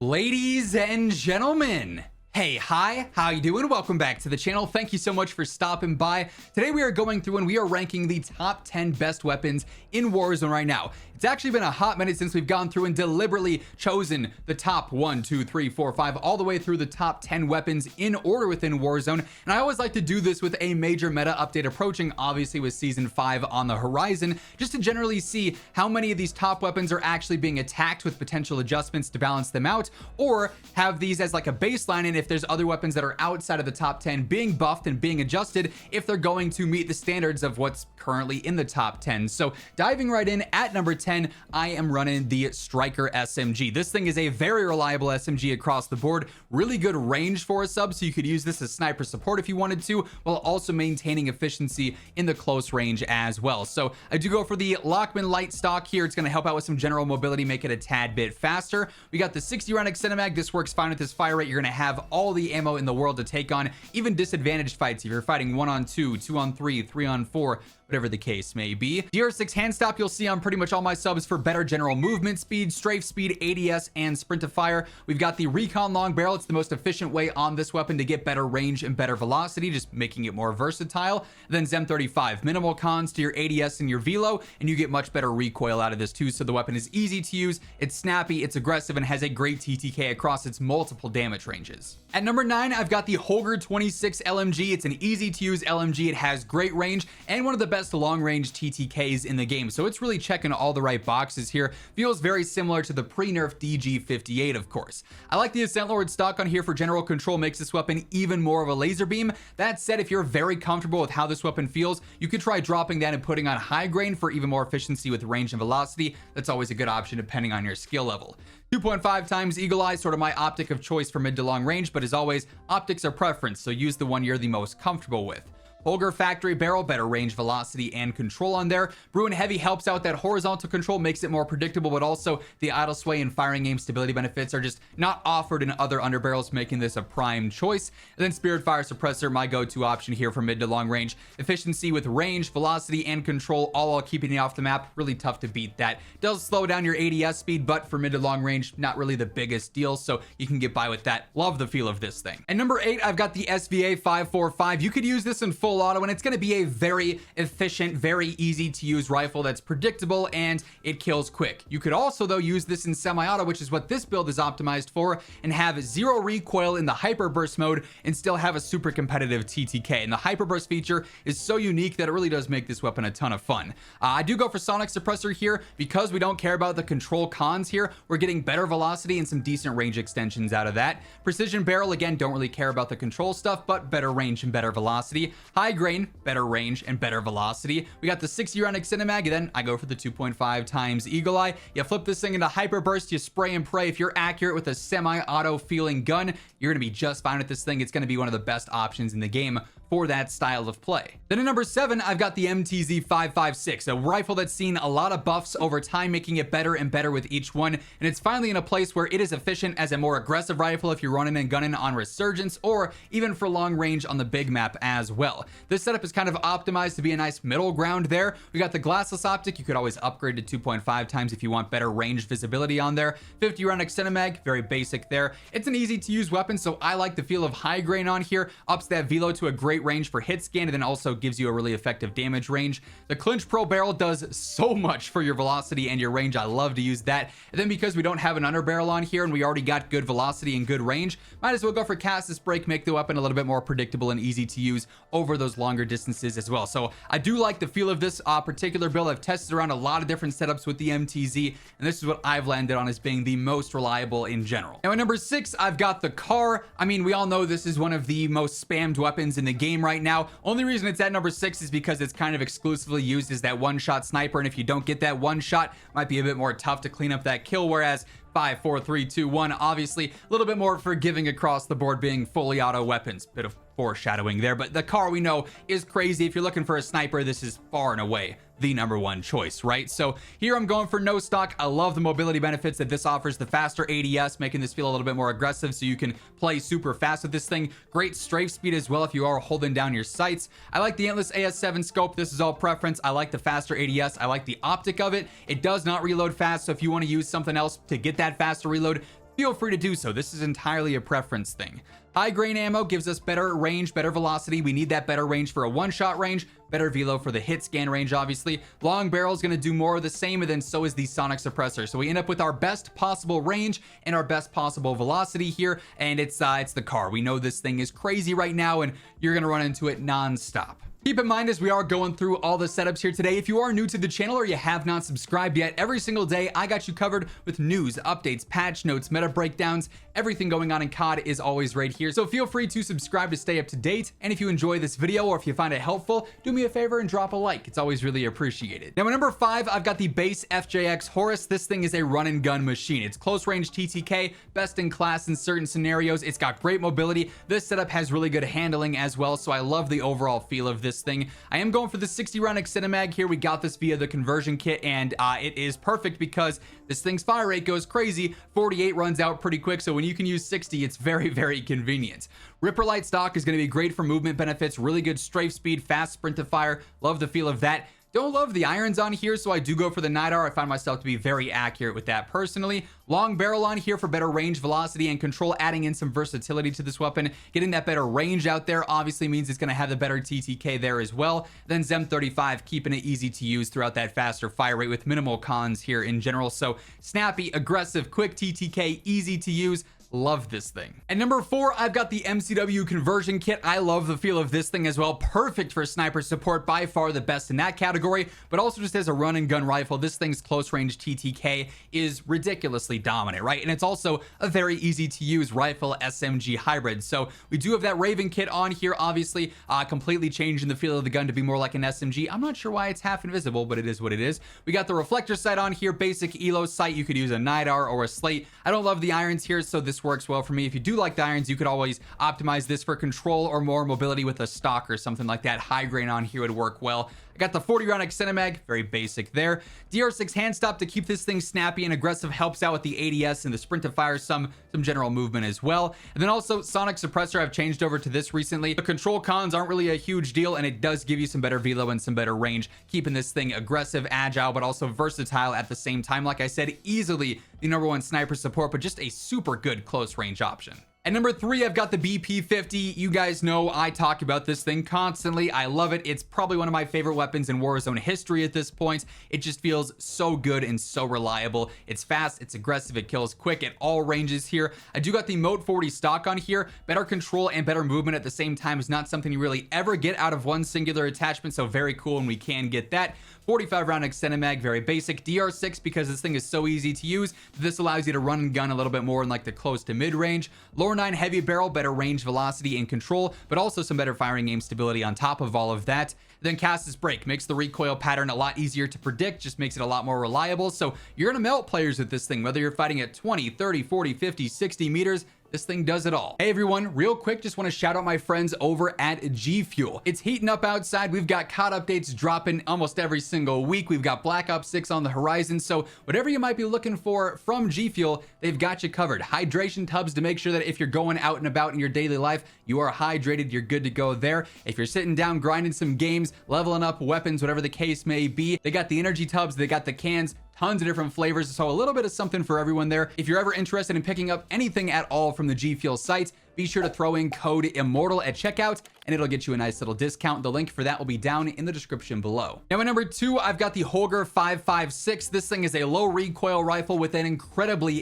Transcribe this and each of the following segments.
Ladies and gentlemen, hey, hi, how you doing? Welcome back to the channel. Thank you so much for stopping by. Today we are going through and we are ranking the top 10 best weapons in Warzone right now. It's actually been a hot minute since we've gone through and deliberately chosen the top 1, 2, 3, 4, 5, all the way through the top 10 weapons in order within Warzone. And I always like to do this with a major meta update approaching, obviously with Season 5 on the horizon, just to generally see how many of these top weapons are actually being attacked with potential adjustments to balance them out, or have these as like a baseline, and if there's other weapons that are outside of the top 10 being buffed and being adjusted, if they're going to meet the standards of what's currently in the top 10. So diving right in at number 10, I am running the Striker SMG. This thing is a very reliable SMG across the board, really good range for a sub, so you could use this as sniper support if you wanted to, while also maintaining efficiency in the close range as well. So I do go for the Lockman light stock here. It's going to help out with some general mobility, make it a tad bit faster. We got the 60 round extended mag. This works fine with this fire rate. You're going to have all the ammo in the world to take on even disadvantaged fights if you're fighting 1-on-2, 2-on-3, 3-on-4, whatever the case may be. DR6 hand stop you'll see on pretty much all my subs for better general movement speed, strafe speed, ADS, and sprint to fire. We've got the recon long barrel. It's the most efficient way on this weapon to get better range and better velocity, just making it more versatile. Then Zem 35, minimal cons to your ADS and your velo, and you get much better recoil out of this too. So the weapon is easy to use, it's snappy, it's aggressive, and has a great TTK across its multiple damage ranges. At number 9, I've got the Holger 26 LMG. It's an easy to use LMG. It has great range and one of the best long range TTKs in the game. So it's really checking all the right boxes here. Feels very similar to the pre-nerf DG58, of course. I like the Ascent Lord stock on here for general control, makes this weapon even more of a laser beam. That said, if you're very comfortable with how this weapon feels, you could try dropping that and putting on high grain for even more efficiency with range and velocity. That's always a good option depending on your skill level. 2.5 times Eagle Eye, sort of my optic of choice for mid to long range, but as always, optics are preference, so use the one you're the most comfortable with. Holger factory barrel, better range, velocity, and control on there. Bruin heavy helps out that horizontal control, makes it more predictable, but also the idle sway and firing aim stability benefits are just not offered in other underbarrels, making this a prime choice. And then Spirit Fire Suppressor, my go-to option here for mid to long range. Efficiency with range, velocity, and control, all while keeping it off the map. Really tough to beat that. Does slow down your ADS speed, but for mid to long range, not really the biggest deal, so you can get by with that. Love the feel of this thing. And number 8, I've got the SVA 545. You could use this in full auto, and it's going to be a very efficient, very easy to use rifle that's predictable and it kills quick. You could also though use this in semi-auto, which is what this build is optimized for, and have zero recoil in the hyper burst mode and still have a super competitive TTK. And the hyper burst feature is so unique that it really does make this weapon a ton of fun. I do go for sonic suppressor here because we don't care about the control cons here. We're getting better velocity and some decent range extensions out of that. Precision barrel, again, don't really care about the control stuff, but better range and better velocity. High grain, better range and better velocity. We got the 60 round extended mag, and then I go for the 2.5 times Eagle Eye. You flip this thing into hyper burst, you spray and pray. If you're accurate with a semi-auto feeling gun, you're gonna be just fine with this thing. It's gonna be one of the best options in the game for that style of play. Then at number 7, I've got the MTZ 556, a rifle that's seen a lot of buffs over time, making it better and better with each one, and it's finally in a place where it is efficient as a more aggressive rifle if you're running and gunning on Resurgence, or even for long range on the big map as well. This setup is kind of optimized to be a nice middle ground there. We got the glassless optic. You could always upgrade to 2.5 times if you want better range visibility on there. 50 round extended mag, very basic there. It's an easy to use weapon, so I like the feel of high grain on here, ups that velo to a great range for hit scan, and then also gives you a really effective damage range. The Clinch Pro barrel does so much for your velocity and your range. I love to use that. And then because we don't have an underbarrel on here and we already got good velocity and good range, might as well go for Castus Break, make the weapon a little bit more predictable and easy to use over those longer distances as well. So I do like the feel of this particular build. I've tested around a lot of different setups with the MTZ, and this is what I've landed on as being the most reliable in general. Now at number 6, I've got the Car. I mean, we all know this is one of the most spammed weapons in the game right now. Only reason it's at number 6 is because it's kind of exclusively used as that one-shot sniper, and if you don't get that one shot, it might be a bit more tough to clean up that kill, whereas 5, 4, 3, 2, 1, obviously a little bit more forgiving across the board, being fully auto weapons. Bit of foreshadowing there, but the Car we know is crazy. If you're looking for a sniper, this is far and away the number one choice, right? So here I'm going for no stock. I love the mobility benefits that this offers, the faster ADS, making this feel a little bit more aggressive so you can play super fast with this thing. Great strafe speed as well if you are holding down your sights. I like the Antless AS7 scope. This is all preference. I like the faster ADS. I like the optic of it. It does not reload fast, so if you want to use something else to get that faster reload, feel free to do so. This is entirely a preference thing. High grain ammo gives us better range, better velocity. We need that better range for a one-shot range, better velo for the hit scan range, obviously. Long barrel is going to do more of the same, and then so is the sonic suppressor. So we end up with our best possible range and our best possible velocity here, and it's the car. We know this thing is crazy right now, and you're going to run into it non-stop. Keep in mind as we are going through all the setups here today, if you are new to the channel or you have not subscribed yet, every single day I got you covered with news, updates, patch notes, meta breakdowns, everything going on in COD is always right here. So feel free to subscribe to stay up to date. And if you enjoy this video or if you find it helpful, do me a favor and drop a like. It's always really appreciated. Now at number 5, I've got the base FJX Horus. This thing is a run and gun machine. It's close range TTK, best in class in certain scenarios. It's got great mobility. This setup has really good handling as well. So I love the overall feel of this thing. I am going for the 60 round Excinemag here. We got this via the conversion kit, and it is perfect because this thing's fire rate goes crazy. 48 runs out pretty quick, so when you can use 60, it's very, very convenient. Ripper Light stock is going to be great for movement benefits, really good strafe speed, fast sprint to fire. Love the feel of that. Don't love the irons on here, so I do go for the NIDAR. I find myself to be very accurate with that personally. Long barrel on here for better range, velocity, and control, adding in some versatility to this weapon. Getting that better range out there obviously means it's going to have the better TTK there as well. Then Zem 35, keeping it easy to use throughout that faster fire rate with minimal cons here in general. So snappy, aggressive, quick TTK, easy to use. Love this thing. At number 4, I've got the MCW conversion kit. I love the feel of this thing as well. Perfect for sniper support, by far the best in that category, but also just as a run and gun rifle, this thing's close range TTK is ridiculously dominant, right? And it's also a very easy to use rifle SMG hybrid. So we do have that Raven kit on here, obviously completely changing the feel of the gun to be more like an SMG. I'm not sure why it's half invisible, but it is what it is. We got the reflector sight on here, basic ELO sight. You could use a NIDAR or a slate. I don't love the irons here, so this works well for me. If you do like the irons, you could always optimize this for control or more mobility with a stock or something like that. High grain on here would work well. I got the 40 round Excinemag, very basic there. DR6 hand stop to keep this thing snappy and aggressive, helps out with the ADS and the sprint to fire, some general movement as well. And then also sonic suppressor, I've changed over to this recently. The control cons aren't really a huge deal, and it does give you some better velo and some better range, keeping this thing aggressive, agile, but also versatile at the same time. Like I said, easily the #1 sniper support, but just a super good close range option. At number 3, I've got the BP50. You guys know I talk about this thing constantly. I love it. It's probably one of my favorite weapons in Warzone history at this point. It just feels so good and so reliable. It's fast, it's aggressive, it kills quick at all ranges here. I do got the Moat 40 stock on here. Better control and better movement at the same time is not something you really ever get out of one singular attachment, so very cool when we can get that. 45 round Excinemag, very basic. DR6, because this thing is so easy to use, this allows you to run and gun a little bit more in like the close to mid range. Lower 9 heavy barrel, better range, velocity, and control, but also some better firing aim stability on top of all of that. Then Castus Break makes the recoil pattern a lot easier to predict, just makes it a lot more reliable. So you're gonna melt players with this thing, whether you're fighting at 20, 30, 40, 50, 60 meters. This thing does it all. Hey everyone, real quick, just want to shout out my friends over at G Fuel. It's heating up outside. We've got COD updates dropping almost every single week. We've got Black Ops 6 on the horizon. So whatever you might be looking for from G Fuel, they've got you covered. Hydration tubs to make sure that if you're going out and about in your daily life, you are hydrated, you're good to go there. If you're sitting down, grinding some games, leveling up weapons, whatever the case may be, they got the energy tubs, they got the cans, tons of different flavors, so a little bit of something for everyone there. If you're ever interested in picking up anything at all from the G Fuel site, be sure to throw in code Immortal at checkout and it'll get you a nice little discount. The link for that will be down in the description below. Now at number 2, I've got the Holger 556. This thing is a low recoil rifle with an incredibly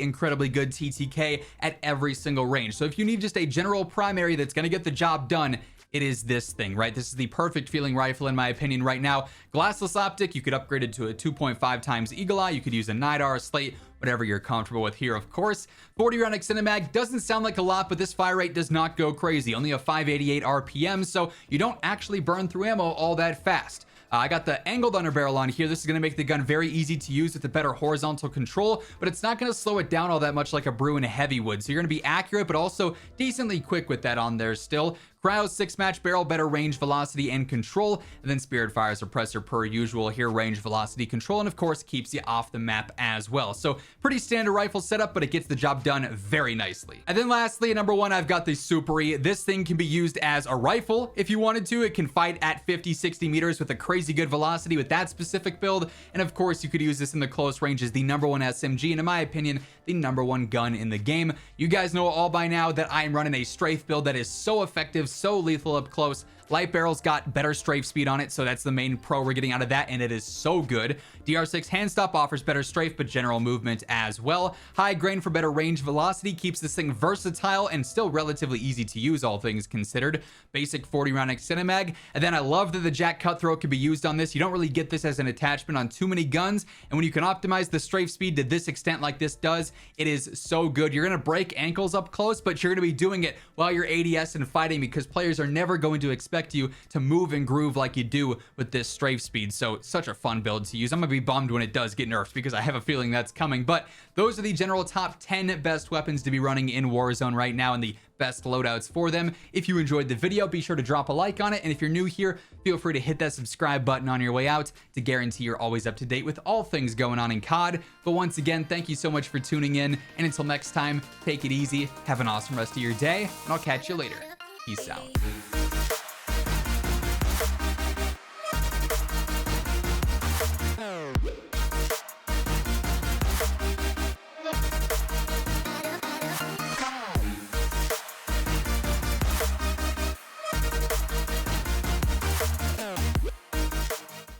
good TTK at every single range. So if you need just a general primary that's going to get the job done, it is this thing, right? This is the perfect feeling rifle in my opinion right now. Glassless optic, you could upgrade it to a 2.5 times Eagle Eye. You could use a NIDAR, a slate, whatever you're comfortable with here, of course. 40 round Excinemag doesn't sound like a lot, but this fire rate does not go crazy. Only a 588 RPM, so you don't actually burn through ammo all that fast. I got the angled underbarrel on here. This is going to make the gun very easy to use with a better horizontal control, but it's not going to slow it down all that much like a Brew and a Heavy would. So you're going to be accurate, but also decently quick with that on there still. Cryo 6-match barrel, better range, velocity, and control. And then Spirit Fire Suppressor per usual here, range, velocity, control, and of course keeps you off the map as well. So pretty standard rifle setup, but it gets the job done very nicely. And then lastly, at number 1, I've got the Superi. This thing can be used as a rifle if you wanted to. It can fight at 50, 60 meters with a crazy crazy good velocity with that specific build. And of course, you could use this in the close range as the #1 SMG, and in my opinion, the #1 gun in the game. You guys know all by now that I'm running a strafe build that is so effective, so lethal up close. Light barrel's got better strafe speed on it, so that's the main pro we're getting out of that, and it is so good. DR6 hand stop offers better strafe, but general movement as well. High grain for better range velocity keeps this thing versatile and still relatively easy to use, all things considered. Basic 40-round extended mag, and then I love that the Jack Cutthroat can be used on this. You don't really get this as an attachment on too many guns, and when you can optimize the strafe speed to this extent like this does, it is so good. You're gonna break ankles up close, but you're gonna be doing it while you're ADS and fighting, because players are never going to expect you to move and groove like you do with this strafe speed. So such a fun build to use. I'm gonna be bummed when it does get nerfed, because I have a feeling that's coming. But those are the general top 10 best weapons to be running in Warzone right now, and the best loadouts for them. If you enjoyed the video, be sure to drop a like on it, and if you're new here, feel free to hit that subscribe button on your way out to guarantee you're always up to date with all things going on in COD. But once again, thank you so much for tuning in, and until next time, take it easy, have an awesome rest of your day, and I'll catch you later. Peace out.